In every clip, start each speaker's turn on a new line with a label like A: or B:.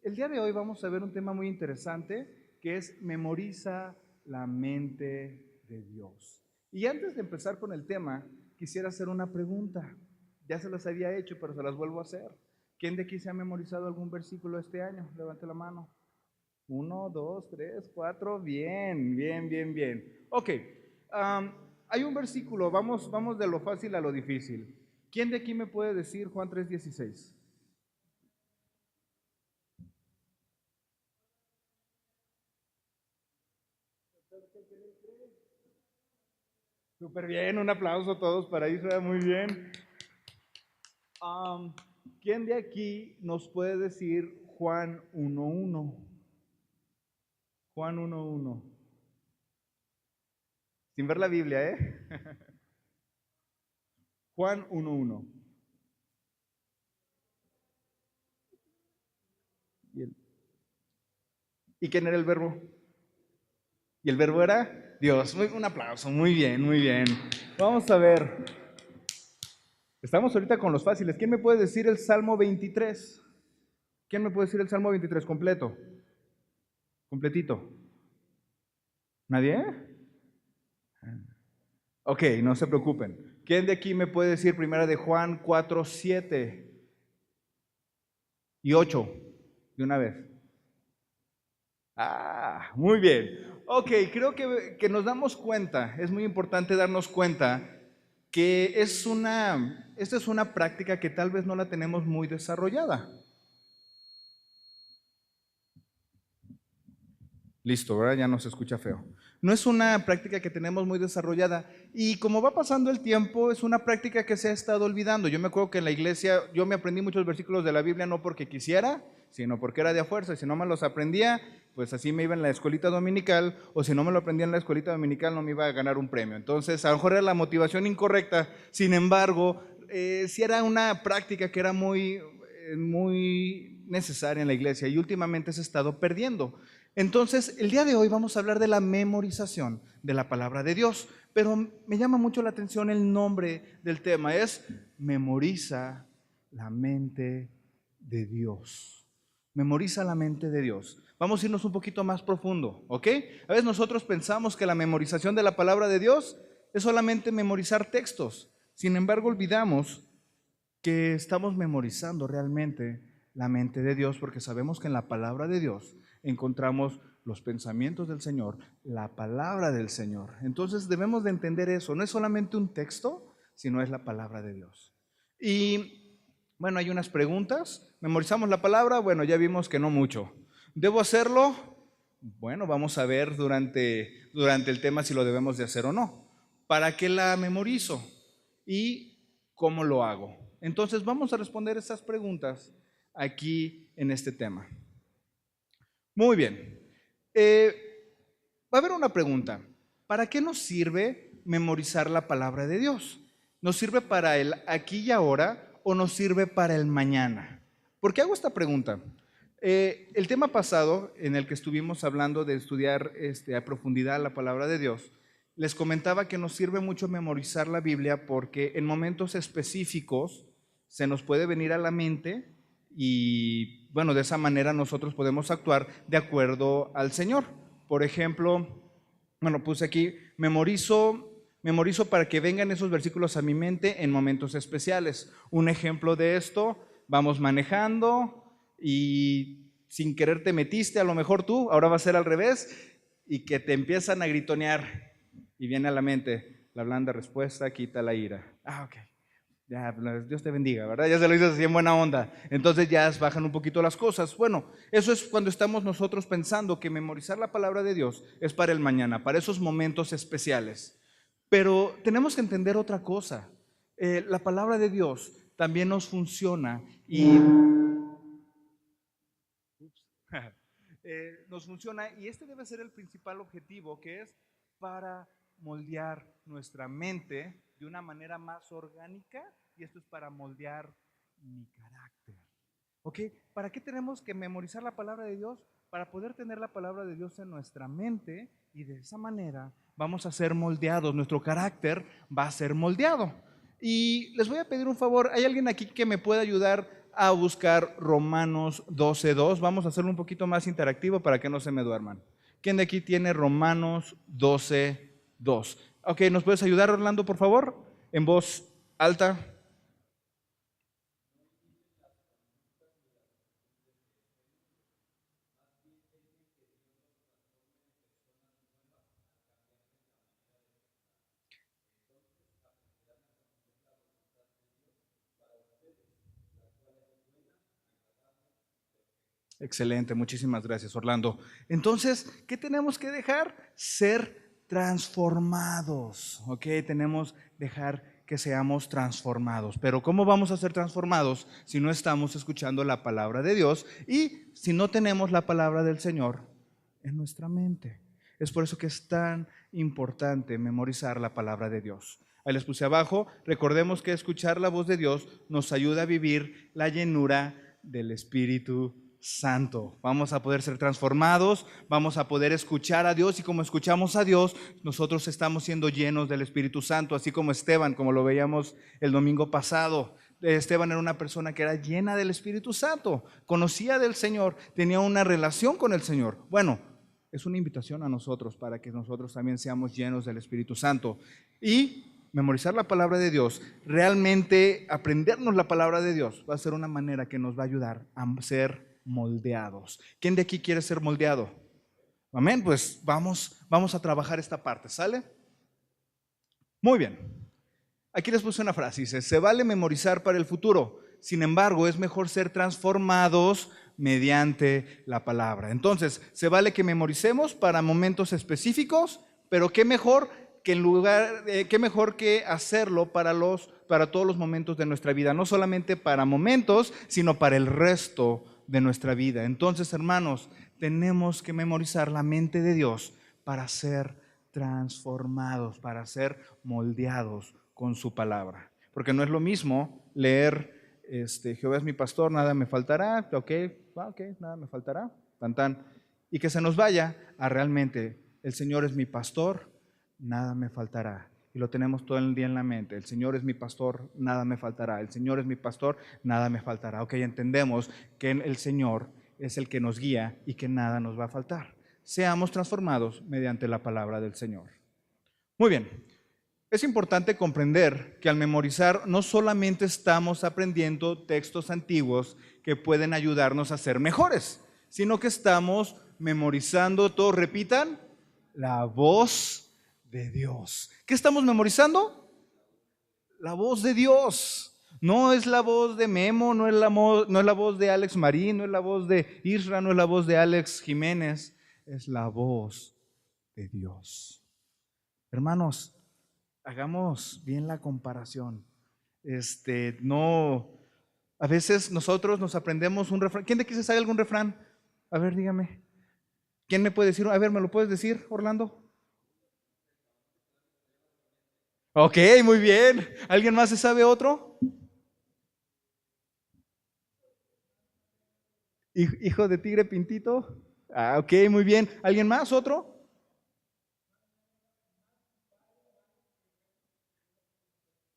A: El día de hoy vamos a ver un tema muy interesante que es memoriza la mente de Dios. Y antes de empezar con el tema, quisiera hacer una pregunta. Ya se las había hecho, pero se las vuelvo a hacer. ¿Quién de aquí se ha memorizado algún versículo este año? Levante la mano. 1, 2, 3, 4. Bien, bien, bien, bien. Ok. Hay un versículo, vamos de lo fácil a lo difícil. ¿Quién de aquí me puede decir Juan 3:16? Súper bien, un aplauso a todos para Israel, muy bien. Um, ¿Quién de aquí nos puede decir Juan 1:1? Juan 1:1. Sin ver la Biblia, ¿eh? Juan 1:1. ¿Y, ¿Y quién era el verbo? ¿Y el verbo era? Dios. Un aplauso, muy bien, muy bien. Vamos a ver. Estamos ahorita con los fáciles. ¿Quién me puede decir el Salmo 23? ¿Quién me puede decir el Salmo 23 completo? Completito. ¿Nadie? Ok, no se preocupen. ¿Quién de aquí me puede decir primera de Juan 4, 7 y 8 de una vez? Ah, muy bien. Ok, creo que nos damos cuenta, es muy importante darnos cuenta que esta es una práctica que tal vez no la tenemos muy desarrollada. Listo, ¿verdad? Ya no se escucha feo. No es una práctica que tenemos muy desarrollada y como va pasando el tiempo, es una práctica que se ha estado olvidando. Yo me acuerdo que en la iglesia yo me aprendí muchos versículos de la Biblia no porque quisiera, sino porque era de a fuerza. Y si no me los aprendía, pues así me iba en la escuelita dominical, o si no me lo aprendía en la escuelita dominical, no me iba a ganar un premio. Entonces, a lo mejor era la motivación incorrecta. Sin embargo, sí era una práctica que era muy necesaria en la iglesia y últimamente se ha estado perdiendo. Entonces, el día de hoy vamos a hablar de la memorización de la palabra de Dios, pero me llama mucho la atención el nombre del tema, es memoriza la mente de Dios. Memoriza la mente de Dios. Vamos a irnos un poquito más profundo, ¿ok? A veces nosotros pensamos que la memorización de la palabra de Dios es solamente memorizar textos. Sin embargo, olvidamos que estamos memorizando realmente la mente de Dios porque sabemos que en la palabra de Dios encontramos los pensamientos del Señor, la palabra del Señor. Entonces debemos de entender eso. No es solamente un texto, sino es la palabra de Dios. Y bueno, hay unas preguntas. ¿Memorizamos la palabra? Bueno, ya vimos que no mucho. ¿Debo hacerlo? Bueno, vamos a ver durante el tema si lo debemos de hacer o no. ¿Para qué la memorizo? ¿Y cómo lo hago? Entonces vamos a responder estas preguntas aquí en este tema. Muy bien. Eh, Va a haber una pregunta. ¿Para qué nos sirve memorizar la palabra de Dios? ¿Nos sirve para el aquí y ahora o nos sirve para el mañana? ¿Por qué hago esta pregunta? El tema pasado, en el que estuvimos hablando de estudiar a profundidad la palabra de Dios, les comentaba que nos sirve mucho memorizar la Biblia porque en momentos específicos se nos puede venir a la mente y, bueno, de esa manera nosotros podemos actuar de acuerdo al Señor. Por ejemplo, bueno, puse aquí, memorizo para que vengan esos versículos a mi mente en momentos especiales. Un ejemplo de esto, vamos manejando y sin querer te metiste, a lo mejor tú, ahora va a ser al revés, y que te empiezan a gritonear y viene a la mente, la blanda respuesta quita la ira. Ah, ok. Ya, Dios te bendiga, ¿verdad? Ya se lo dices así en buena onda. Entonces ya bajan un poquito las cosas. Bueno, eso es cuando estamos nosotros pensando que memorizar la palabra de Dios es para el mañana, para esos momentos especiales. Pero tenemos que entender otra cosa. La palabra de Dios también nos funciona y nos funciona y este debe ser el principal objetivo, que es para moldear nuestra mente de una manera más orgánica y esto es para moldear mi carácter. ¿Ok? ¿Para qué tenemos que memorizar la palabra de Dios? Para poder tener la palabra de Dios en nuestra mente y de esa manera vamos a ser moldeados, nuestro carácter va a ser moldeado. Y les voy a pedir un favor, ¿hay alguien aquí que me pueda ayudar a buscar Romanos 12:2. Vamos a hacerlo un poquito más interactivo para que no se me duerman. ¿Quién de aquí tiene Romanos 12:2? Ok, ¿nos puedes ayudar, Orlando, por favor? En voz alta. Excelente, muchísimas gracias, Orlando. Entonces, ¿qué tenemos que dejar? Ser transformados, ¿ok? Tenemos que dejar que seamos transformados. Pero ¿cómo vamos a ser transformados si no estamos escuchando la palabra de Dios y si no tenemos la palabra del Señor en nuestra mente? Es por eso que es tan importante memorizar la palabra de Dios. Ahí les puse abajo, recordemos que escuchar la voz de Dios nos ayuda a vivir la llenura del Espíritu Santo. Vamos a poder ser transformados, vamos a poder escuchar a Dios y como escuchamos a Dios, nosotros estamos siendo llenos del Espíritu Santo, así como Esteban, como lo veíamos el domingo pasado. Esteban era una persona que era llena del Espíritu Santo, conocía del Señor, tenía una relación con el Señor. Bueno, es una invitación a nosotros para que nosotros también seamos llenos del Espíritu Santo. Y memorizar la palabra de Dios, realmente aprendernos la palabra de Dios, va a ser una manera que nos va a ayudar a ser moldeados. ¿Quién de aquí quiere ser moldeado? Amén, pues vamos a trabajar esta parte, ¿sale? Muy bien. Aquí les puse una frase, dice, se vale memorizar para el futuro, sin embargo, es mejor ser transformados mediante la palabra. Entonces, se vale que memoricemos para momentos específicos, pero qué mejor que hacerlo para todos los momentos de nuestra vida, no solamente para momentos, sino para el resto de nuestra vida. Entonces, hermanos, tenemos que memorizar la mente de Dios para ser transformados, para ser moldeados con su palabra. Porque no es lo mismo leer Jehová es mi pastor, nada me faltará, ok, nada me faltará, tan tan, y que se nos vaya a realmente el Señor es mi pastor, nada me faltará. Y lo tenemos todo el día en la mente. El Señor es mi pastor, nada me faltará. El Señor es mi pastor, nada me faltará. Ok, entendemos que el Señor es el que nos guía y que nada nos va a faltar. Seamos transformados mediante la palabra del Señor. Muy bien. Es importante comprender que al memorizar no solamente estamos aprendiendo textos antiguos que pueden ayudarnos a ser mejores, sino que estamos memorizando, todos repitan, la voz de Dios. ¿Qué estamos memorizando? La voz de Dios. No es la voz de Memo, no es la voz de Alex Marín, no es la voz de Isra, no es la voz de Alex Jiménez, es la voz de Dios. Hermanos, hagamos bien la comparación. A veces nosotros nos aprendemos un refrán. ¿Quién de aquí se sabe algún refrán? A ver, dígame. ¿Quién me puede decir? A ver, ¿me lo puedes decir, Orlando? Ok, muy bien. ¿Alguien más se sabe otro? Hijo de tigre pintito. Ah, ok, muy bien. ¿Alguien más? ¿Otro?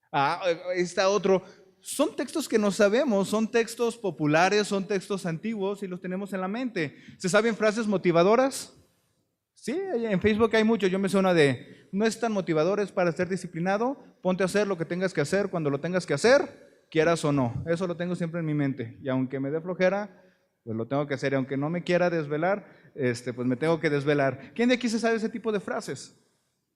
A: Ah, ahí está otro. Son textos que no sabemos, son textos populares, son textos antiguos y los tenemos en la mente. ¿Se saben frases motivadoras? Sí, en Facebook hay mucho. Yo me sé una de, no es tan motivador, es para ser disciplinado. Ponte a hacer lo que tengas que hacer cuando lo tengas que hacer, quieras o no. Eso lo tengo siempre en mi mente. Y aunque me dé flojera, pues lo tengo que hacer. Y aunque no me quiera desvelar, pues me tengo que desvelar. ¿Quién de aquí se sabe ese tipo de frases?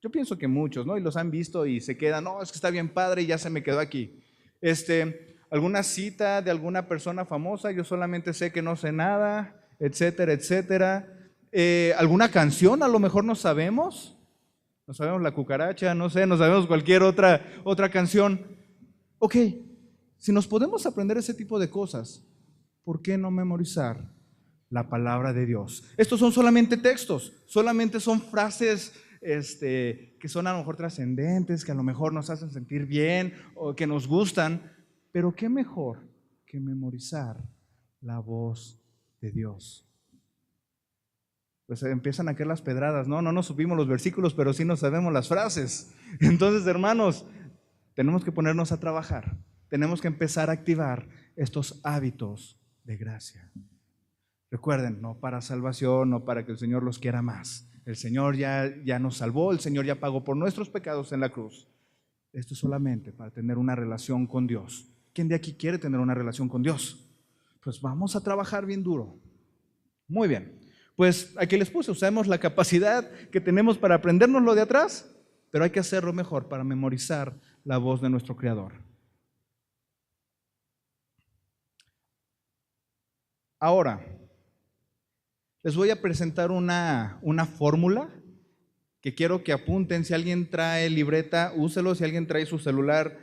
A: Yo pienso que muchos, ¿no? Y los han visto y se quedan, no, es que está bien padre y ya se me quedó aquí. Alguna cita de alguna persona famosa, yo solamente sé que no sé nada, etcétera, etcétera. ¿Alguna canción a lo mejor no sabemos? No sabemos La Cucaracha, no sé, no sabemos cualquier otra canción. Ok, si nos podemos aprender ese tipo de cosas, ¿por qué no memorizar la palabra de Dios? Estos son solamente textos, solamente son frases que son a lo mejor trascendentes, que a lo mejor nos hacen sentir bien o que nos gustan, pero qué mejor que memorizar la voz de Dios. Pues empiezan a caer las pedradas, no nos supimos los versículos, pero sí nos sabemos las frases. Entonces, hermanos, tenemos que ponernos a trabajar tenemos que empezar a activar estos hábitos de gracia. Recuerden, no para salvación, no para que el Señor los quiera más. El Señor ya nos salvó, el Señor ya pagó por nuestros pecados en la cruz. Esto es solamente para tener una relación con Dios. ¿Quién de aquí quiere tener una relación con Dios? Pues vamos a trabajar bien duro. Muy bien. Pues aquí les puse, usamos la capacidad que tenemos para aprendernos lo de atrás, pero hay que hacerlo mejor para memorizar la voz de nuestro Creador. Ahora, les voy a presentar una fórmula que quiero que apunten. Si alguien trae libreta, úselo. Si alguien trae su celular,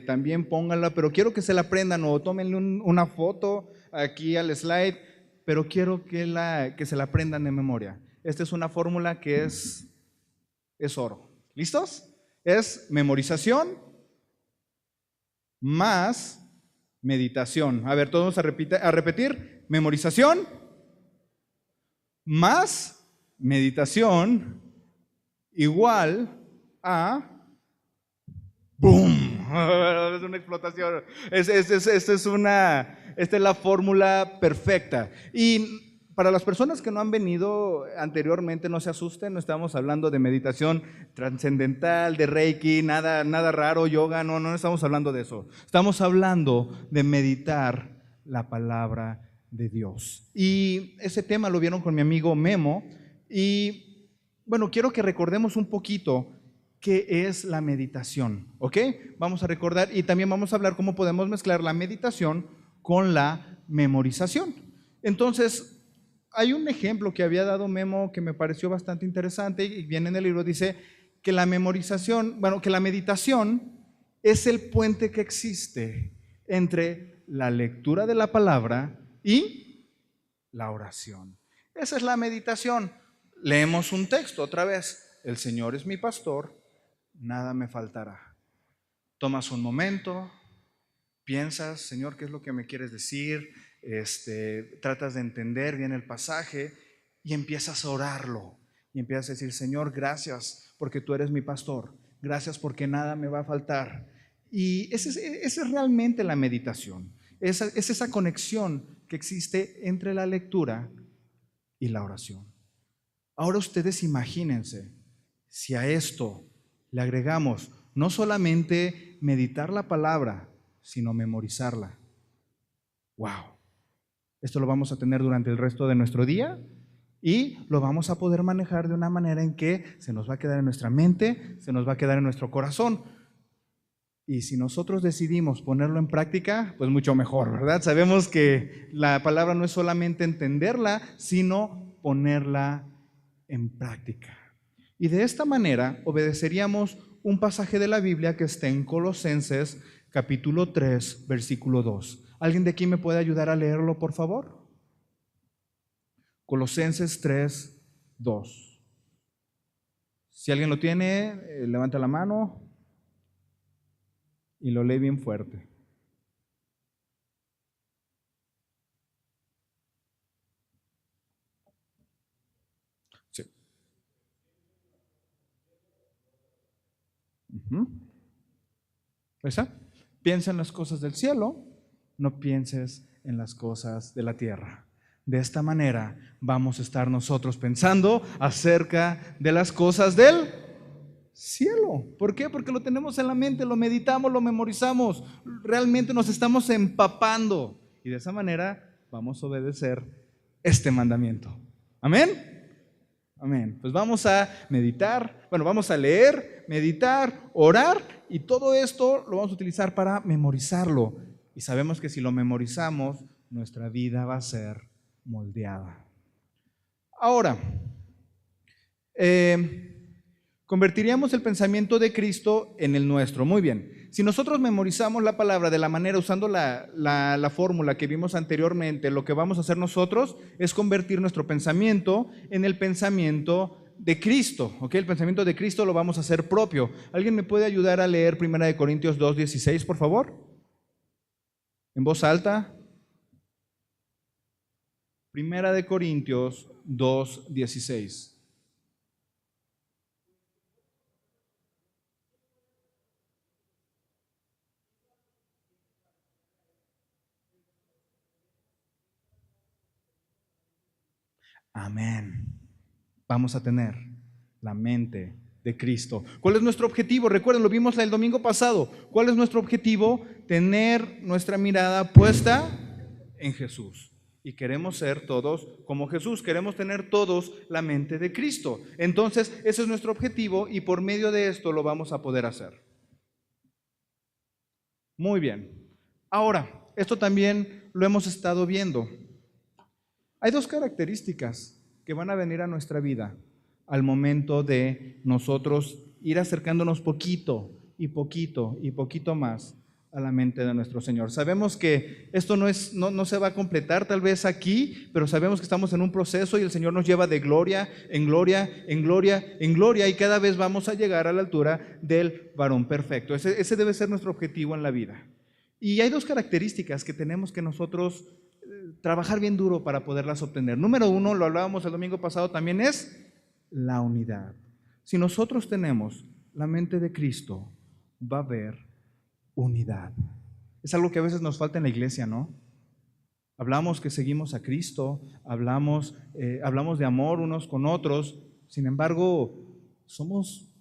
A: también pónganla. Pero quiero que se la aprendan o tómenle una foto aquí al slide. Pero quiero que se la aprendan de memoria. Esta es una fórmula que es oro. ¿Listos? Es memorización más meditación. A ver, todos a repetir. Memorización más meditación igual a ¡boom! Es una explotación. Esta es la fórmula perfecta. Y para las personas que no han venido anteriormente, no se asusten, no estamos hablando de meditación trascendental, de Reiki, nada raro, yoga, no estamos hablando de eso. Estamos hablando de meditar la palabra de Dios. Y ese tema lo vieron con mi amigo Memo. Y bueno, quiero que recordemos un poquito qué es la meditación, ¿ok? Vamos a recordar y también vamos a hablar cómo podemos mezclar la meditación con la memorización. Entonces, hay un ejemplo que había dado Memo que me pareció bastante interesante y viene en el libro, dice que la memorización, que la meditación es el puente que existe entre la lectura de la palabra y la oración. Esa es la meditación. Leemos un texto otra vez. El Señor es mi pastor, nada me faltará. Tomas un momento, piensas, Señor, ¿qué es lo que me quieres decir? Tratas de entender bien el pasaje y empiezas a orarlo. Y empiezas a decir, Señor, gracias porque tú eres mi pastor. Gracias porque nada me va a faltar. Y esa es realmente la meditación. Es esa conexión que existe entre la lectura y la oración. Ahora ustedes imagínense si a esto le agregamos no solamente meditar la palabra, sino memorizarla. ¡Wow! Esto lo vamos a tener durante el resto de nuestro día y lo vamos a poder manejar de una manera en que se nos va a quedar en nuestra mente, se nos va a quedar en nuestro corazón. Y si nosotros decidimos ponerlo en práctica, pues mucho mejor, ¿verdad? Sabemos que la palabra no es solamente entenderla, sino ponerla en práctica. Y de esta manera obedeceríamos un pasaje de la Biblia que está en Colosenses capítulo 3, versículo 2. ¿Alguien de aquí me puede ayudar a leerlo, por favor? Colosenses 3, 2. Si alguien lo tiene, levanta la mano y lo lee bien fuerte. Sí. ¿Esa? Piensa en las cosas del cielo, no pienses en las cosas de la tierra. De esta manera vamos a estar nosotros pensando acerca de las cosas del cielo. ¿Por qué? Porque lo tenemos en la mente, lo meditamos, lo memorizamos, realmente nos estamos empapando y de esa manera vamos a obedecer este mandamiento. ¿Amén? Amén. Pues vamos a meditar, vamos a leer, meditar, orar y todo esto lo vamos a utilizar para memorizarlo. Y sabemos que si lo memorizamos, nuestra vida va a ser moldeada. Ahora, convertiríamos el pensamiento de Cristo en el nuestro. Muy bien. Si nosotros memorizamos la palabra de la manera, usando la fórmula que vimos anteriormente, lo que vamos a hacer nosotros es convertir nuestro pensamiento en el pensamiento de Cristo. ¿Ok? El pensamiento de Cristo lo vamos a hacer propio. ¿Alguien me puede ayudar a leer 1 Corintios 2:16, por favor? En voz alta. 1 Corintios 2:16. Amén. Vamos a tener la mente de Cristo. ¿Cuál es nuestro objetivo? Recuerden, lo vimos el domingo pasado. ¿Cuál es nuestro objetivo? Tener nuestra mirada puesta en Jesús. Y queremos ser todos como Jesús. Queremos tener todos la mente de Cristo. Entonces, ese es nuestro objetivo y por medio de esto lo vamos a poder hacer. Muy bien. Ahora, esto también lo hemos estado viendo. Hay dos características que van a venir a nuestra vida al momento de nosotros ir acercándonos poquito y poquito y poquito más a la mente de nuestro Señor. Sabemos que esto no se va a completar tal vez aquí, pero sabemos que estamos en un proceso y el Señor nos lleva de gloria en gloria, en gloria, en gloria, y cada vez vamos a llegar a la altura del varón perfecto. Ese debe ser nuestro objetivo en la vida. Y hay dos características que tenemos que nosotros trabajar bien duro para poderlas obtener. Número uno, lo hablábamos el domingo pasado también, es la unidad. Si nosotros tenemos la mente de Cristo, va a haber unidad. Es algo que a veces nos falta en la iglesia, ¿no? Hablamos que seguimos a Cristo, hablamos de amor unos con otros, sin embargo, somos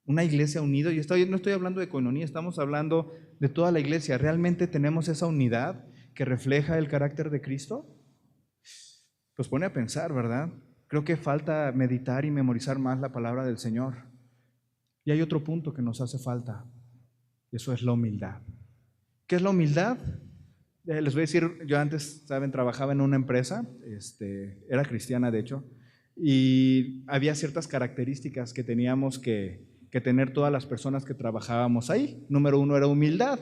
A: una iglesia unida, y no estoy hablando de coinonía, estamos hablando de toda la iglesia. ¿Realmente tenemos esa unidad que refleja el carácter de Cristo? Pues pone a pensar, ¿verdad? Creo que falta meditar y memorizar más la palabra del Señor. Y hay otro punto que nos hace falta, y eso es la humildad. ¿Qué es la humildad? Les voy a decir, yo antes, ¿saben? Trabajaba en una empresa, era cristiana de hecho, y había ciertas características que teníamos que tener todas las personas que trabajábamos ahí. Número uno era humildad,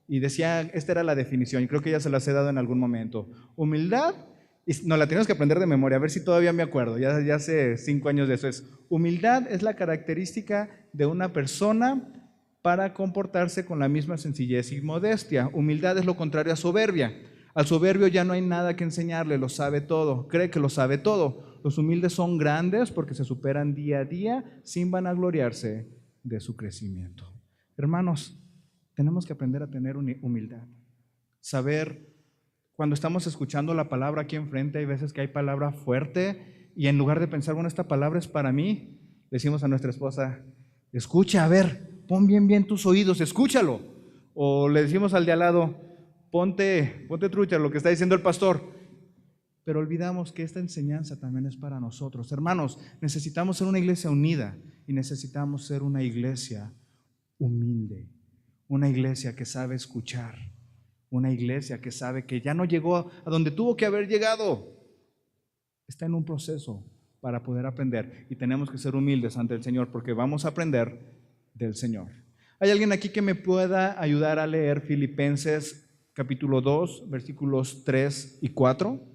A: y decía, esta era la definición, y creo que ya se las he dado en algún momento. Humildad, y nos la tenemos que aprender de memoria, a ver si todavía me acuerdo, ya hace 5 años de eso. Humildad es la característica de una persona para comportarse con la misma sencillez y modestia. Humildad es lo contrario a soberbia. Al soberbio ya no hay nada que enseñarle, lo sabe todo, cree que lo sabe todo. Los humildes son grandes porque se superan día a día sin vanagloriarse de su crecimiento. Hermanos, tenemos que aprender a tener humildad. Saber, cuando estamos escuchando la palabra aquí enfrente, hay veces que hay palabra fuerte y en lugar de pensar, bueno, esta palabra es para mí, decimos a nuestra esposa, escucha, a ver, pon bien tus oídos, escúchalo. O le decimos al de al lado, ponte trucha lo que está diciendo el pastor. Pero olvidamos que esta enseñanza también es para nosotros. Hermanos, necesitamos ser una iglesia unida y necesitamos ser una iglesia humilde, una iglesia que sabe escuchar, una iglesia que sabe que ya no llegó a donde tuvo que haber llegado. Está en un proceso para poder aprender y tenemos que ser humildes ante el Señor porque vamos a aprender del Señor. ¿Hay alguien aquí que me pueda ayudar a leer Filipenses capítulo 2, versículos 3 y 4?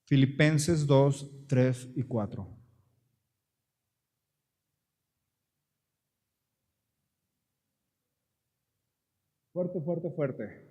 A: Filipenses 2, 3 y 4. Fuerte, fuerte, fuerte.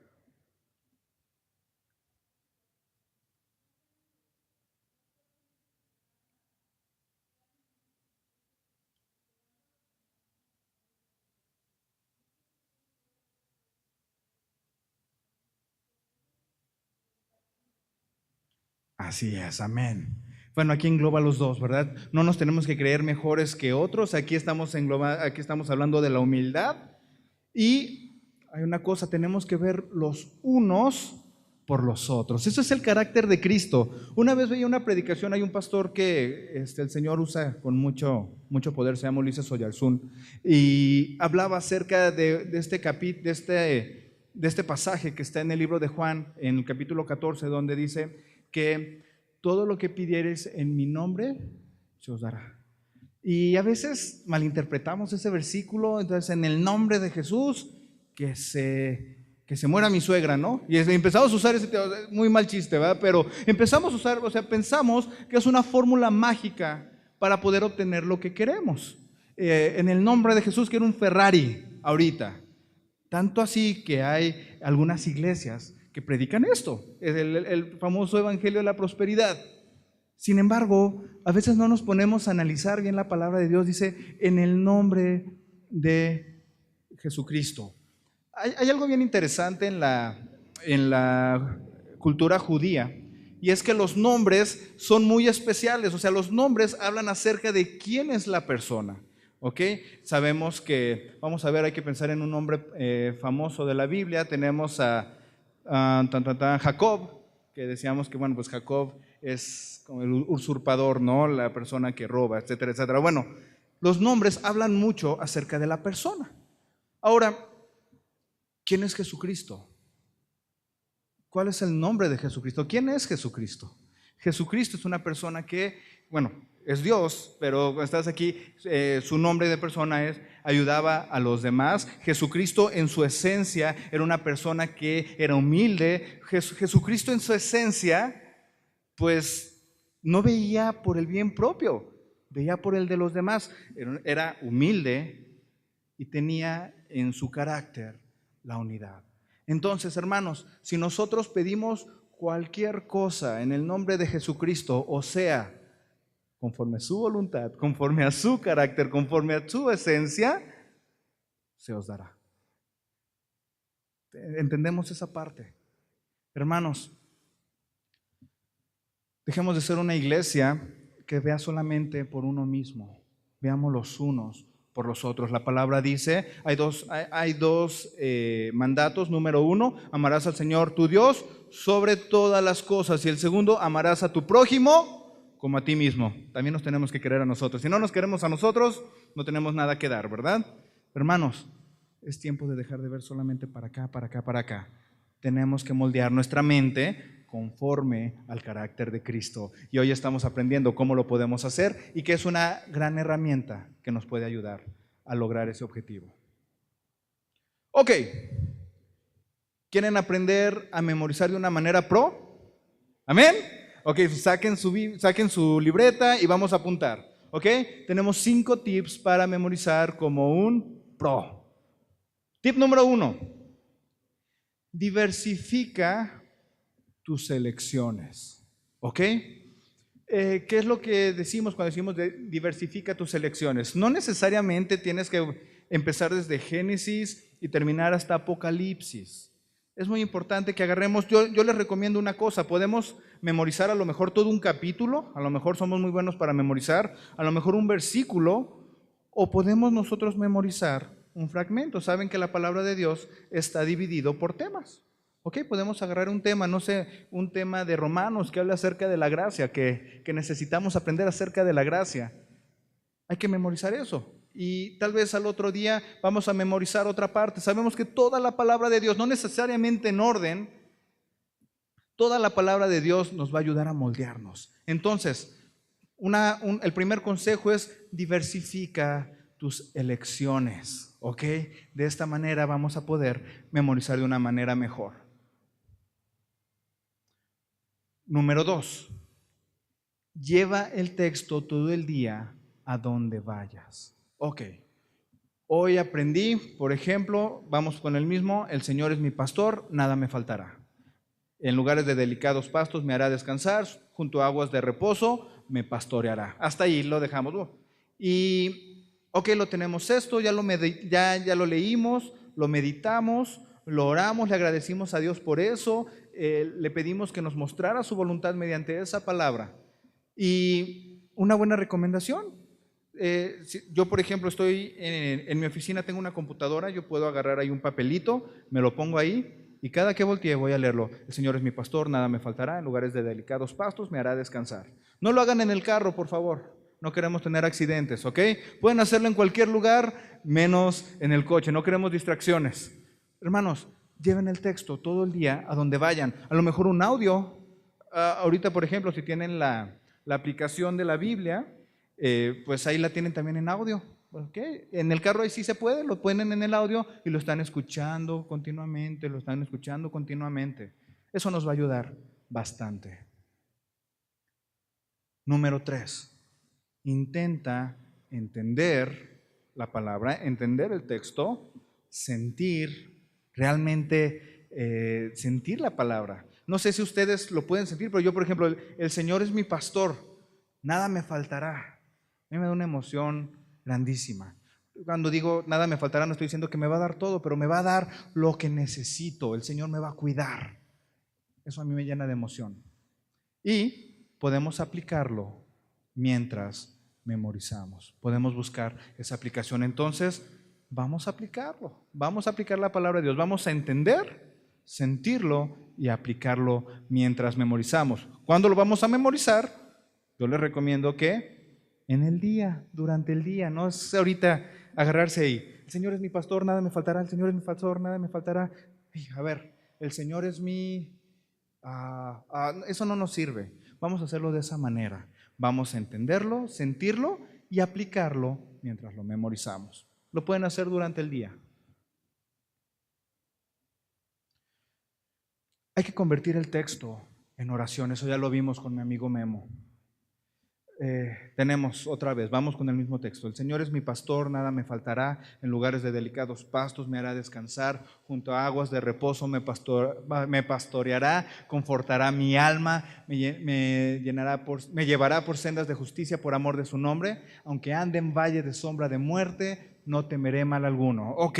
A: Así es, amén. Bueno, aquí engloba los dos, ¿verdad? No nos tenemos que creer mejores que otros. Aquí estamos hablando de la humildad. Y hay una cosa, tenemos que ver los unos por los otros. Eso es el carácter de Cristo. Una vez veía una predicación, hay un pastor que el Señor usa con mucho poder, se llama Ulises Oyarzún, y hablaba acerca de este pasaje que está en el libro de Juan, en el capítulo 14, donde dice que todo lo que pidiereis en mi nombre se os dará. Y a veces malinterpretamos ese versículo, entonces en el nombre de Jesús, que se muera mi suegra, ¿no? Y empezamos a usar ese muy mal chiste, ¿verdad? Pero empezamos a usar, pensamos que es una fórmula mágica para poder obtener lo que queremos. En el nombre de Jesús, quiero un Ferrari ahorita. Tanto así que hay algunas iglesias que predican esto, el famoso evangelio de la prosperidad. Sin embargo, a veces no nos ponemos a analizar bien la palabra de Dios. Dice, en el nombre de Jesucristo. Hay algo bien interesante en la cultura judía, y es que los nombres son muy especiales, o sea, los nombres hablan acerca de quién es la persona. ¿Ok? Sabemos que, vamos a ver, hay que pensar en un nombre famoso de la Biblia. Tenemos a Jacob, que decíamos que, bueno, pues Jacob es como el usurpador, ¿no? La persona que roba, etcétera, etcétera. Bueno, los nombres hablan mucho acerca de la persona. Ahora, ¿quién es Jesucristo? ¿Cuál es el nombre de Jesucristo? ¿Quién es Jesucristo? Jesucristo es una persona que, bueno, es Dios, pero cuando estás aquí, su nombre de persona es ayudaba a los demás. Jesucristo en su esencia era una persona que era humilde. Jesucristo en su esencia, pues no veía por el bien propio, veía por el de los demás. Era humilde y tenía en su carácter la unidad. Entonces, hermanos, si nosotros pedimos cualquier cosa en el nombre de Jesucristo, o sea, conforme a su voluntad, conforme a su carácter, conforme a su esencia, se os dará. ¿Entendemos esa parte? Hermanos, dejemos de ser una iglesia que vea solamente por uno mismo. Veamos los unos por los otros. La palabra dice, hay dos mandatos. Número 1, amarás al Señor tu Dios sobre todas las cosas. Y el segundo, amarás a tu prójimo como a ti mismo. También nos tenemos que querer a nosotros. Si no nos queremos a nosotros, no tenemos nada que dar, ¿verdad? Hermanos, es tiempo de dejar de ver solamente para acá, para acá, para acá. Tenemos que moldear nuestra mente conforme al carácter de Cristo. Y hoy estamos aprendiendo cómo lo podemos hacer y que es una gran herramienta que nos puede ayudar a lograr ese objetivo. Ok, ¿quieren aprender a memorizar de una manera pro? ¿Amén? Ok, saquen su libreta y vamos a apuntar. Ok, tenemos 5 tips para memorizar como un pro. Tip número 1, diversifica tus elecciones. ¿Ok? ¿Qué es lo que decimos cuando decimos diversifica tus elecciones? No necesariamente tienes que empezar desde Génesis y terminar hasta Apocalipsis. Es muy importante que agarremos, yo les recomiendo una cosa, podemos memorizar a lo mejor todo un capítulo, a lo mejor somos muy buenos para memorizar, a lo mejor un versículo, o podemos nosotros memorizar un fragmento. Saben que la palabra de Dios está dividido por temas. Ok, podemos agarrar un tema, no sé, un tema de Romanos que habla acerca de la gracia, que necesitamos aprender acerca de la gracia. Hay que memorizar eso. Y tal vez al otro día vamos a memorizar otra parte. Sabemos que toda la palabra de Dios, no necesariamente en orden, toda la palabra de Dios nos va a ayudar a moldearnos. Entonces, el primer consejo es diversifica tus elecciones. ¿Ok? De esta manera vamos a poder memorizar de una manera mejor. Número 2, lleva el texto todo el día a donde vayas. Ok, hoy aprendí, por ejemplo, vamos con el mismo, el Señor es mi pastor, nada me faltará. En lugares de delicados pastos me hará descansar, junto a aguas de reposo me pastoreará. Hasta ahí lo dejamos. Y, ok, lo tenemos esto, ya lo leímos, lo meditamos, lo oramos, le agradecimos a Dios por eso, le pedimos que nos mostrara su voluntad mediante esa palabra. Y una buena recomendación, yo por ejemplo estoy en mi oficina, tengo una computadora, yo puedo agarrar ahí un papelito, me lo pongo ahí y cada que voltee voy a leerlo. El Señor es mi pastor, nada me faltará, en lugares de delicados pastos me hará descansar. No lo hagan en el carro, por favor, no queremos tener accidentes, ¿ok? Pueden hacerlo en cualquier lugar, menos en el coche, no queremos distracciones. Hermanos, lleven el texto todo el día a donde vayan, a lo mejor un audio. Ahorita por ejemplo, si tienen la aplicación de la Biblia, pues ahí la tienen también en audio. ¿Okay? En el carro ahí sí se puede, lo ponen en el audio y lo están escuchando continuamente, lo están escuchando continuamente. Eso nos va a ayudar bastante. Número 3, intenta entender la palabra, entender el texto, realmente sentir la palabra. No sé si ustedes lo pueden sentir, pero yo, por ejemplo, el Señor es mi pastor, nada me faltará. A mí me da una emoción grandísima. Cuando digo nada me faltará, no estoy diciendo que me va a dar todo, pero me va a dar lo que necesito. El Señor me va a cuidar. Eso a mí me llena de emoción. Y podemos aplicarlo mientras memorizamos. Podemos buscar esa aplicación. Entonces, vamos a aplicarlo. Vamos a aplicar la palabra de Dios. Vamos a entender, sentirlo y aplicarlo mientras memorizamos. ¿Cuándo lo vamos a memorizar? Yo les recomiendo que en el día, durante el día. No es ahorita agarrarse ahí. El Señor es mi pastor, nada me faltará. El Señor es mi pastor, nada me faltará. A ver, el Señor es mi... eso no nos sirve. Vamos a hacerlo de esa manera. Vamos a entenderlo, sentirlo y aplicarlo mientras lo memorizamos. Lo pueden hacer durante el día. Hay que convertir el texto en oración. Eso ya lo vimos con mi amigo Memo. Tenemos otra vez, vamos con el mismo texto. El Señor es mi pastor, nada me faltará. En lugares de delicados pastos me hará descansar. Junto a aguas de reposo me pastoreará, confortará mi alma, me llevará por sendas de justicia por amor de su nombre. Aunque ande en valle de sombra de muerte, no temeré mal alguno. Ok,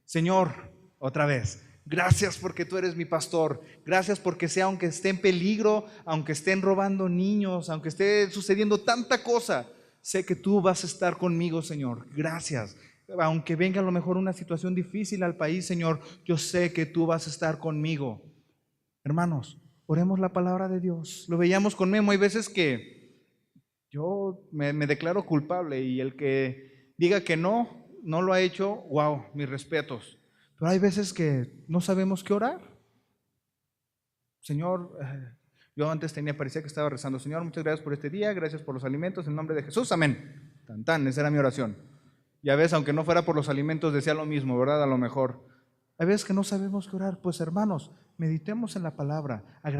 A: Señor, otra vez. Gracias porque tú eres mi pastor. Gracias porque aunque esté en peligro, aunque estén robando niños, aunque esté sucediendo tanta cosa, sé que tú vas a estar conmigo, Señor. Gracias. Aunque venga a lo mejor una situación difícil al país, Señor, yo sé que tú vas a estar conmigo. Hermanos, oremos la palabra de Dios. Lo veíamos con Memo. Hay veces que yo me declaro culpable y el que diga que no lo ha hecho, wow, mis respetos. Pero hay veces que no sabemos qué orar. Señor, yo antes parecía que estaba rezando. Señor, muchas gracias por este día, gracias por los alimentos, en nombre de Jesús, amén. Tan, tan, esa era mi oración. Ya ves, aunque no fuera por los alimentos, decía lo mismo, ¿verdad? A lo mejor. Hay veces que no sabemos qué orar. Pues hermanos, meditemos en la palabra. Hay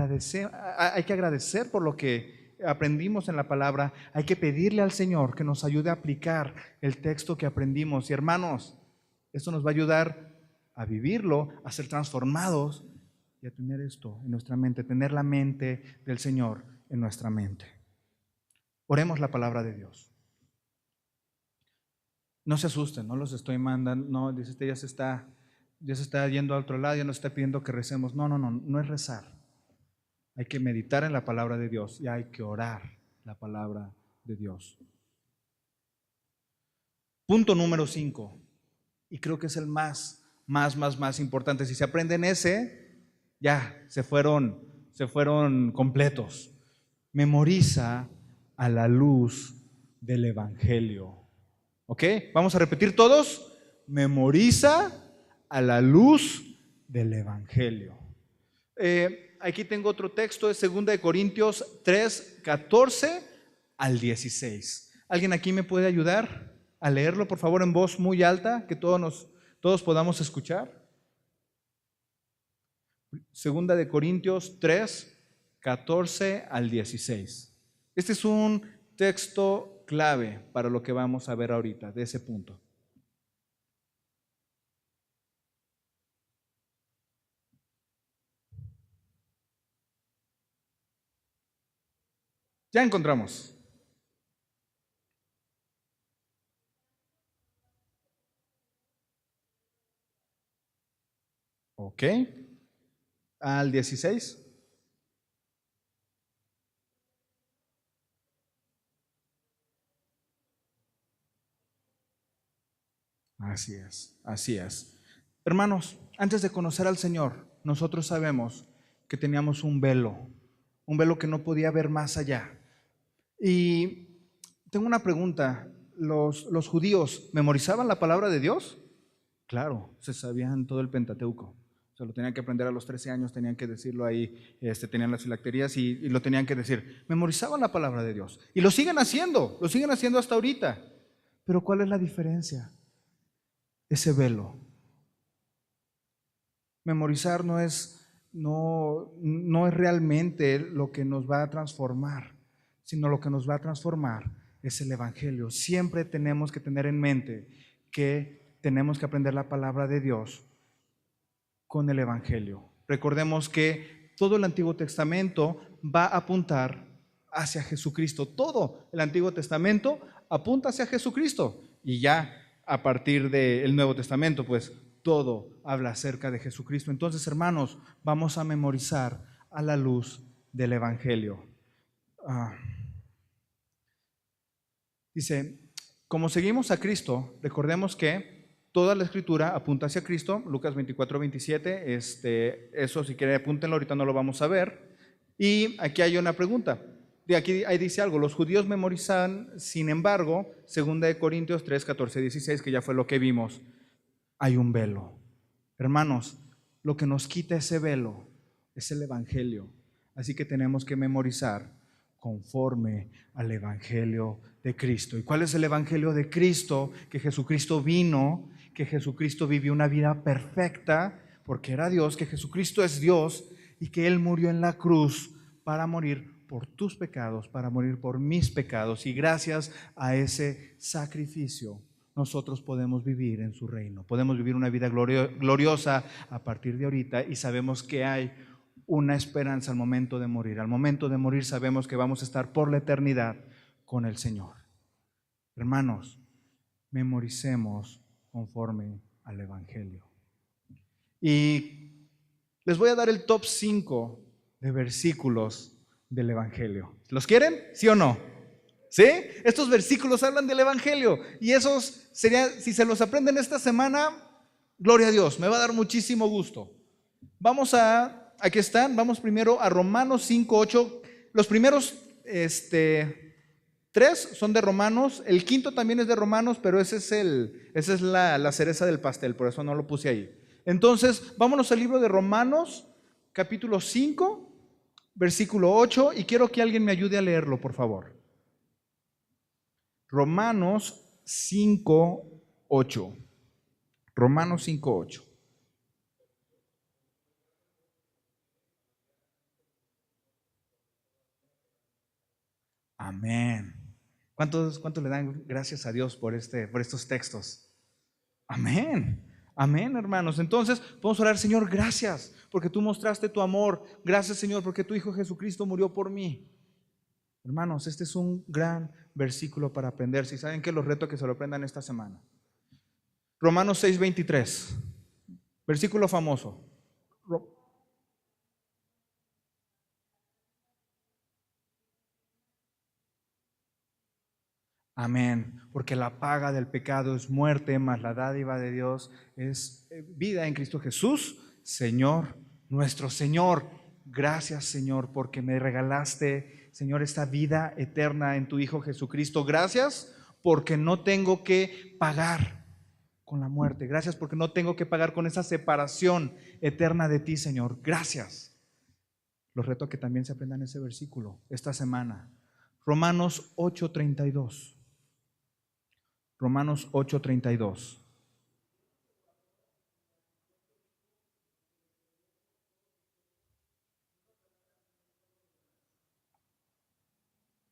A: que agradecer por lo que aprendimos en la palabra. Hay que pedirle al Señor que nos ayude a aplicar el texto que aprendimos. Y hermanos, esto nos va a ayudar a vivirlo, a ser transformados y a tener esto en nuestra mente, tener la mente del Señor en nuestra mente. Oremos la palabra de Dios. No se asusten, no los estoy mandando, no, dice usted ya se está yendo a otro lado, ya nos está pidiendo que recemos. No es rezar. Hay que meditar en la palabra de Dios y hay que orar la palabra de Dios. Punto número 5, y creo que es el más importante. Si se aprenden ese, ya se fueron completos. Memoriza a la luz del Evangelio. ¿Ok? Vamos a repetir todos. Memoriza a la luz del Evangelio. Aquí tengo otro texto, es 2 Corintios 3, 14 al 16. ¿Alguien aquí me puede ayudar a leerlo, por favor, en voz muy alta, que todos podamos escuchar? 2 Corintios 3, 14 al 16. Este es un texto clave para lo que vamos a ver ahorita, de ese punto. Ya encontramos. Ok. Al 16. Así es, así es. Hermanos, antes de conocer al Señor, nosotros sabemos que teníamos un velo que no podía ver más allá. Y tengo una pregunta, ¿los judíos memorizaban la palabra de Dios? Claro, se sabían todo el Pentateuco. Se lo tenían que aprender a los 13 años, tenían que decirlo ahí, tenían las filacterías y lo tenían que decir. Memorizaban la palabra de Dios. Y lo siguen haciendo hasta ahorita. Pero ¿cuál es la diferencia? Ese velo. Memorizar no es realmente lo que nos va a transformar, sino lo que nos va a transformar es el Evangelio. Siempre tenemos que tener en mente que tenemos que aprender la palabra de Dios con el Evangelio. Recordemos que todo el Antiguo Testamento va a apuntar hacia Jesucristo. Todo el Antiguo Testamento apunta hacia Jesucristo. Y ya a partir del Nuevo Testamento, pues todo habla acerca de Jesucristo. Entonces, hermanos, vamos a memorizar a la luz del Evangelio. Dice, como seguimos a Cristo, recordemos que toda la Escritura apunta hacia Cristo. Lucas 24:27, eso si quieren apúntenlo, ahorita no lo vamos a ver. Y aquí hay una pregunta. De aquí ahí dice algo, los judíos memorizan, sin embargo, 2 Corintios 3:14-16, que ya fue lo que vimos, hay un velo. Hermanos, lo que nos quita ese velo es el Evangelio. Así que tenemos que memorizar conforme al Evangelio de Cristo. ¿Y cuál es el Evangelio de Cristo? Que Jesucristo vino, que Jesucristo vivió una vida perfecta, porque era Dios, que Jesucristo es Dios y que Él murió en la cruz para morir por tus pecados, para morir por mis pecados. Y gracias a ese sacrificio, nosotros podemos vivir en su reino. Podemos vivir una vida gloriosa a partir de ahorita y sabemos que hay una esperanza al momento de morir. Al momento de morir sabemos que vamos a estar por la eternidad con el Señor. Hermanos, memoricemos conforme al Evangelio. Y les voy a dar el top 5 de versículos del Evangelio. ¿Los quieren? ¿Sí o no? ¿Sí? Estos versículos hablan del Evangelio y esos sería, si se los aprenden esta semana, gloria a Dios, me va a dar muchísimo gusto. Aquí están, vamos primero a Romanos 5:8. Los primeros 3 son de Romanos, el quinto también es de Romanos, pero esa es la cereza del pastel, por eso no lo puse ahí. Entonces, vámonos al libro de Romanos, capítulo 5, versículo 8, y quiero que alguien me ayude a leerlo, por favor. Romanos 5:8. Romanos 5:8. Amén. ¿Cuántos le dan gracias a Dios por estos textos? Amén. Amén, hermanos. Entonces, podemos orar, Señor, gracias porque tú mostraste tu amor. Gracias, Señor, porque tu Hijo Jesucristo murió por mí. Hermanos, este es un gran versículo para aprender. Si saben que los reto a que se lo aprendan esta semana. Romanos 6:23, versículo famoso. Amén, porque la paga del pecado es muerte, mas la dádiva de Dios es vida en Cristo Jesús, Señor, nuestro Señor. Gracias, Señor, porque me regalaste, Señor, esta vida eterna en tu Hijo Jesucristo. Gracias porque no tengo que pagar con la muerte. Gracias porque no tengo que pagar con esa separación eterna de ti, Señor. Gracias. Los reto a que también se aprendan ese versículo esta semana. Romanos 8:32. Romanos 8:32.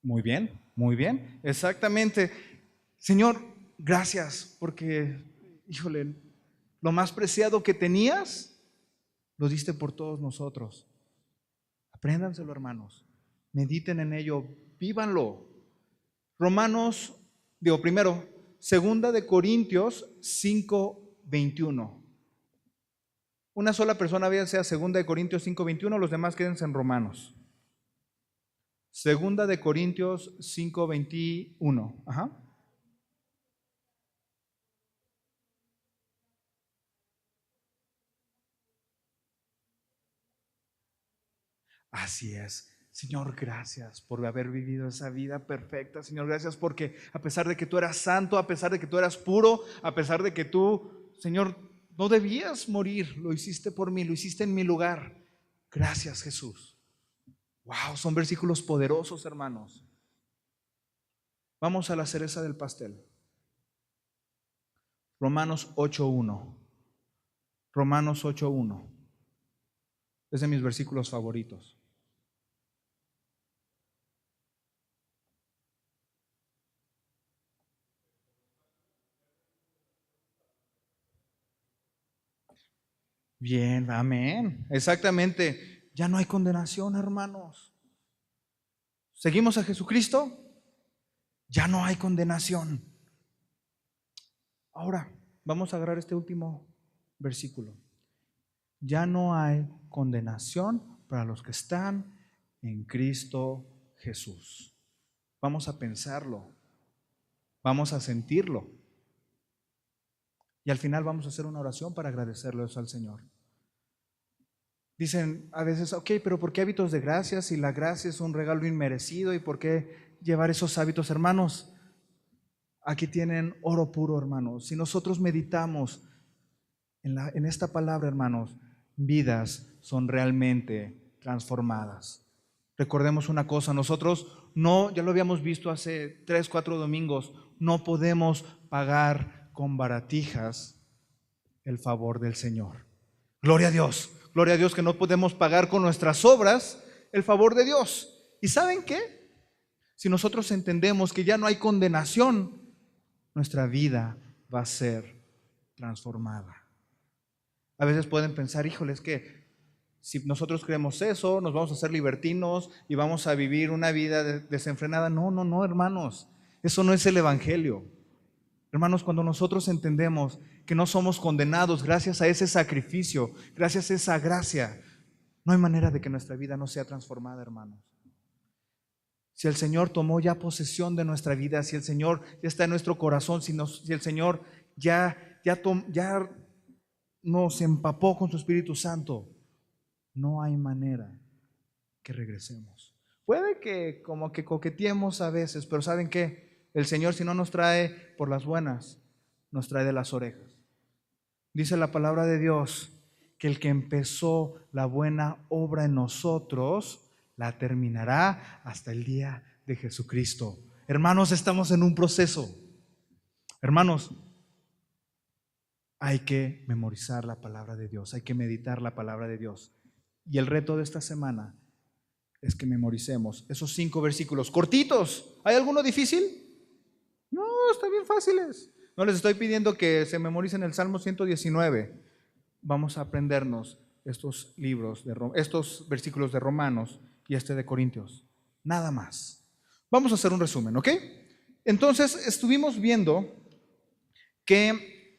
A: Muy bien, muy bien. Exactamente. Señor, gracias porque, híjole, lo más preciado que tenías, lo diste por todos nosotros. Apréndanselo, hermanos. Mediten en ello, vívanlo. Primero, 2 Corintios 5:21. Una sola persona sea 2 Corintios 5:21, los demás quédense en Romanos. 2 Corintios 5:21. Ajá. Así es. Señor, gracias por haber vivido esa vida perfecta. Señor, gracias porque a pesar de que tú eras santo, a pesar de que tú eras puro, a pesar de que tú, Señor, no debías morir, lo hiciste por mí, lo hiciste en mi lugar. Gracias, Jesús. Wow, son versículos poderosos, hermanos. Vamos a la cereza del pastel. Romanos 8:1. Romanos 8:1. Es de mis versículos favoritos. Bien, amén. Exactamente. Ya no hay condenación, hermanos. ¿Seguimos a Jesucristo? Ya no hay condenación. Ahora, vamos a agarrar este último versículo. Ya no hay condenación para los que están en Cristo Jesús. Vamos a pensarlo, vamos a sentirlo y al final vamos a hacer una oración para agradecerle eso al Señor. Dicen a veces, ok, pero ¿por qué hábitos de gracia si la gracia es un regalo inmerecido? ¿Y por qué llevar esos hábitos, hermanos? Aquí tienen oro puro, hermanos. Si nosotros meditamos en esta palabra, hermanos, vidas son realmente transformadas. Recordemos una cosa, nosotros no, ya lo habíamos visto hace 3, 4 domingos, no podemos pagar con baratijas el favor del Señor. Gloria a Dios que no podemos pagar con nuestras obras el favor de Dios. ¿Y saben qué? Si nosotros entendemos que ya no hay condenación, nuestra vida va a ser transformada. A veces pueden pensar, híjole, es que si nosotros creemos eso, nos vamos a hacer libertinos y vamos a vivir una vida desenfrenada. No, hermanos, eso no es el Evangelio. Hermanos, cuando nosotros entendemos que no somos condenados gracias a ese sacrificio, gracias a esa gracia, no hay manera de que nuestra vida no sea transformada, hermanos. Si el Señor tomó ya posesión de nuestra vida, si el Señor ya está en nuestro corazón, si el Señor ya nos empapó con su Espíritu Santo, no hay manera que regresemos. Puede que como que coqueteemos a veces, pero ¿saben qué? El Señor, si no nos trae por las buenas, nos trae de las orejas. Dice la palabra de Dios que el que empezó la buena obra en nosotros la terminará hasta el día de Jesucristo. Hermanos, estamos en un proceso. Hermanos, hay que memorizar la palabra de Dios, hay que meditar la palabra de Dios. Y el reto de esta semana es que memoricemos esos 5 versículos cortitos. ¿Hay alguno difícil? No, están bien fáciles. No les estoy pidiendo que se memoricen el Salmo 119. Vamos a aprendernos estos versículos de Romanos y de Corintios. Nada más. Vamos a hacer un resumen, ¿ok? Entonces, estuvimos viendo que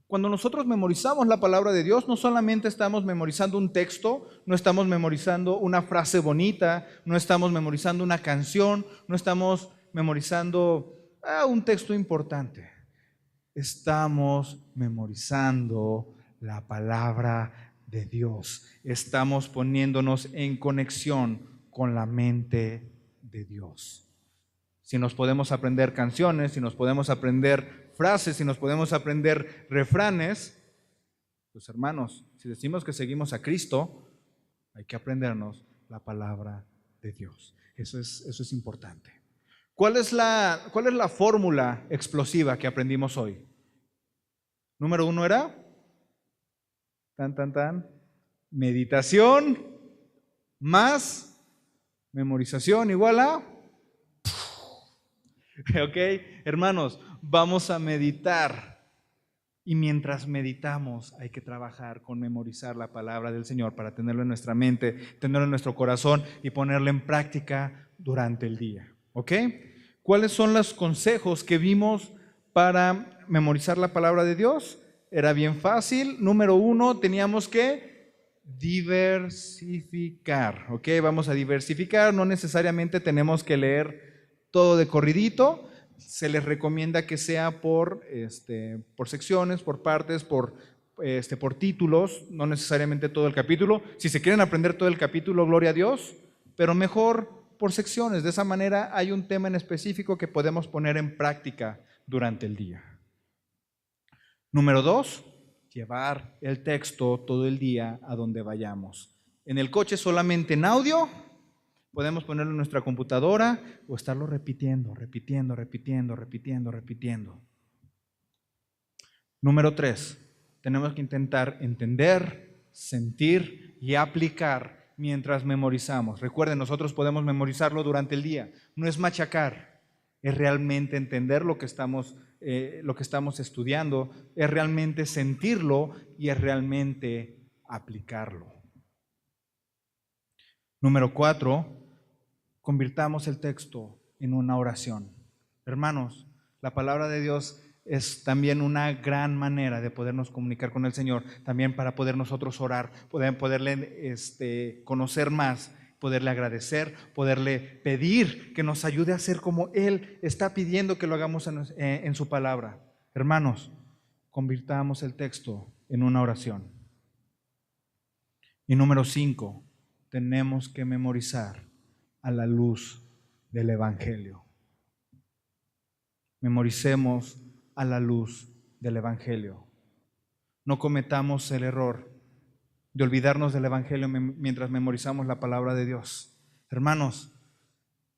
A: cuando nosotros memorizamos la palabra de Dios, no solamente estamos memorizando un texto, no estamos memorizando una frase bonita, no estamos memorizando una canción, no estamos memorizando un texto importante. Estamos memorizando la palabra de Dios. Estamos poniéndonos en conexión con la mente de Dios. Si nos podemos aprender canciones, si nos podemos aprender frases, si nos podemos aprender refranes, pues hermanos, si decimos que seguimos a Cristo, hay que aprendernos la palabra de Dios. Eso es importante. ¿Cuál es la fórmula explosiva que aprendimos hoy? Número 1 era meditación más memorización igual a ok, hermanos, vamos a meditar y mientras meditamos hay que trabajar con memorizar la palabra del Señor para tenerlo en nuestra mente, tenerlo en nuestro corazón y ponerlo en práctica durante el día, ¿ok? ¿Cuáles son los consejos que vimos para memorizar la palabra de Dios? Era bien fácil. Número 1, teníamos que diversificar, ¿ok? Vamos a diversificar, no necesariamente tenemos que leer todo de corridito, se les recomienda que sea por secciones, por partes, por títulos, no necesariamente todo el capítulo. Si se quieren aprender todo el capítulo, gloria a Dios, pero mejor por secciones. De esa manera hay un tema en específico que podemos poner en práctica durante el día. Número 2, llevar el texto todo el día a donde vayamos. En el coche solamente en audio. Podemos ponerlo en nuestra computadora o estarlo repitiendo. Número 3, tenemos que intentar entender, sentir y aplicar mientras memorizamos. Recuerden, nosotros podemos memorizarlo durante el día. No es machacar, es realmente entender lo que estamos estudiando, es realmente sentirlo y es realmente aplicarlo. Número 4, convirtamos el texto en una oración. Hermanos, la palabra de Dios es también una gran manera de podernos comunicar con el Señor, también para poder nosotros orar, poderle conocer más poderle agradecer, poderle pedir que nos ayude a hacer como Él está pidiendo que lo hagamos en su palabra. Hermanos, convirtamos el texto en una oración. Y número 5, tenemos que memorizar a la luz del Evangelio. Memoricemos a la luz del Evangelio. No cometamos el error de olvidarnos del Evangelio mientras memorizamos la palabra de Dios. Hermanos,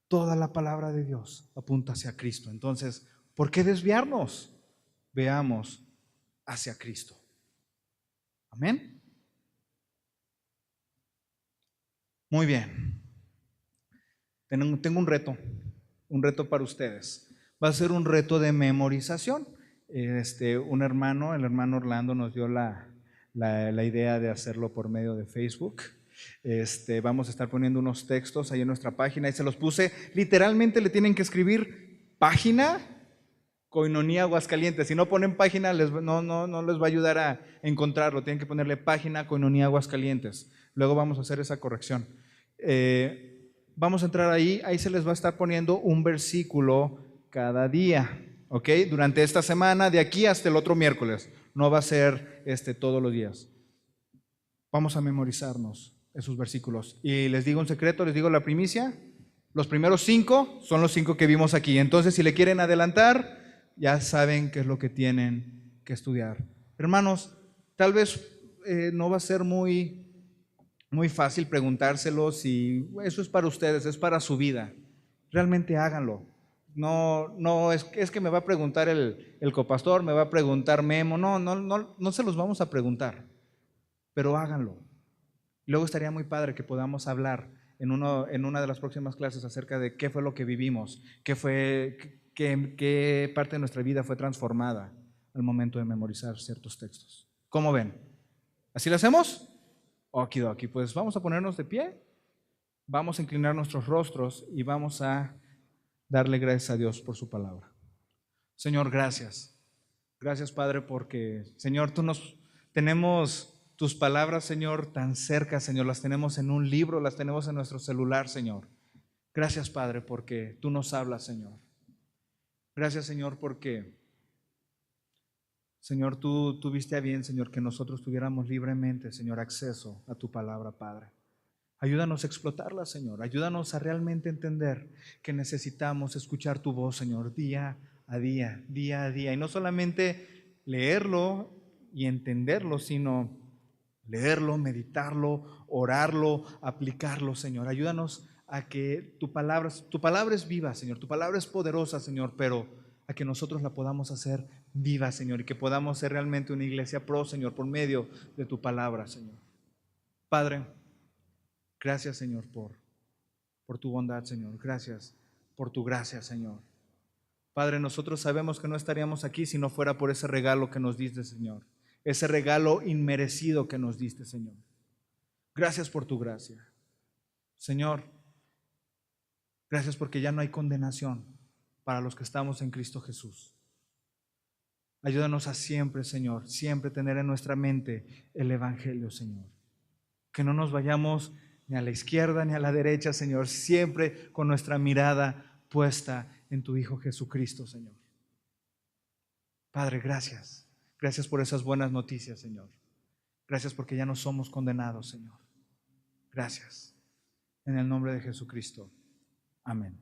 A: toda la palabra de Dios apunta hacia Cristo. Entonces, ¿por qué desviarnos? Veamos hacia Cristo. Amén. Muy bien. Tengo un reto para ustedes. Va a ser un reto de memorización. El hermano Orlando nos dio la idea de hacerlo por medio de Facebook. Vamos a estar poniendo unos textos ahí en nuestra página y se los puse. Literalmente le tienen que escribir página Koinonia Aguascalientes. Si no ponen página, no les va a ayudar a encontrarlo. Tienen que ponerle página Koinonia Aguascalientes. Luego vamos a hacer esa corrección. Vamos a entrar ahí se les va a estar poniendo un versículo cada día, ¿ok? Durante esta semana, de aquí hasta el otro miércoles. No va a ser todos los días. Vamos a memorizarnos esos versículos. Y les digo un secreto, les digo la primicia. Los primeros 5 son los 5 que vimos aquí. Entonces, si le quieren adelantar, ya saben qué es lo que tienen que estudiar. Hermanos, tal vez no va a ser muy fácil preguntárselos y eso es para ustedes, es para su vida. Realmente háganlo. No es que me va a preguntar el copastor, me va a preguntar Memo. No se los vamos a preguntar, pero háganlo. Luego estaría muy padre que podamos hablar en una de las próximas clases acerca de qué fue lo que vivimos, qué parte de nuestra vida fue transformada al momento de memorizar ciertos textos. ¿Cómo ven? ¿Así lo hacemos? Okidoki, pues vamos a ponernos de pie, vamos a inclinar nuestros rostros y vamos a darle gracias a Dios por su palabra. Señor, gracias. Gracias, Padre, porque, Señor, tenemos tus palabras, Señor, tan cerca, Señor. Las tenemos en un libro, las tenemos en nuestro celular, Señor. Gracias, Padre, porque tú nos hablas, Señor. Gracias, Señor, porque, Señor, tú tuviste a bien, Señor, que nosotros tuviéramos libremente, Señor, acceso a tu palabra, Padre. Ayúdanos a explotarla, Señor. Ayúdanos a realmente entender que necesitamos escuchar tu voz, Señor, día a día, día a día. Y no solamente leerlo y entenderlo, sino leerlo, meditarlo, orarlo, aplicarlo, Señor. Ayúdanos a que tu palabra es viva, Señor. Tu palabra es poderosa, Señor, pero a que nosotros la podamos hacer viva, Señor, y que podamos ser realmente una iglesia pro, Señor, por medio de tu palabra, Señor. Padre, gracias, Señor, por tu bondad, Señor. Gracias por tu gracia, Señor. Padre, nosotros sabemos que no estaríamos aquí si no fuera por ese regalo que nos diste, Señor. Ese regalo inmerecido que nos diste, Señor. Gracias por tu gracia. Señor, gracias porque ya no hay condenación para los que estamos en Cristo Jesús. Ayúdanos a siempre, Señor, siempre tener en nuestra mente el Evangelio, Señor. Que no nos vayamos ni a la izquierda ni a la derecha, Señor, siempre con nuestra mirada puesta en tu Hijo Jesucristo, Señor. Padre, gracias. Gracias por esas buenas noticias, Señor. Gracias porque ya no somos condenados, Señor. Gracias. En el nombre de Jesucristo. Amén.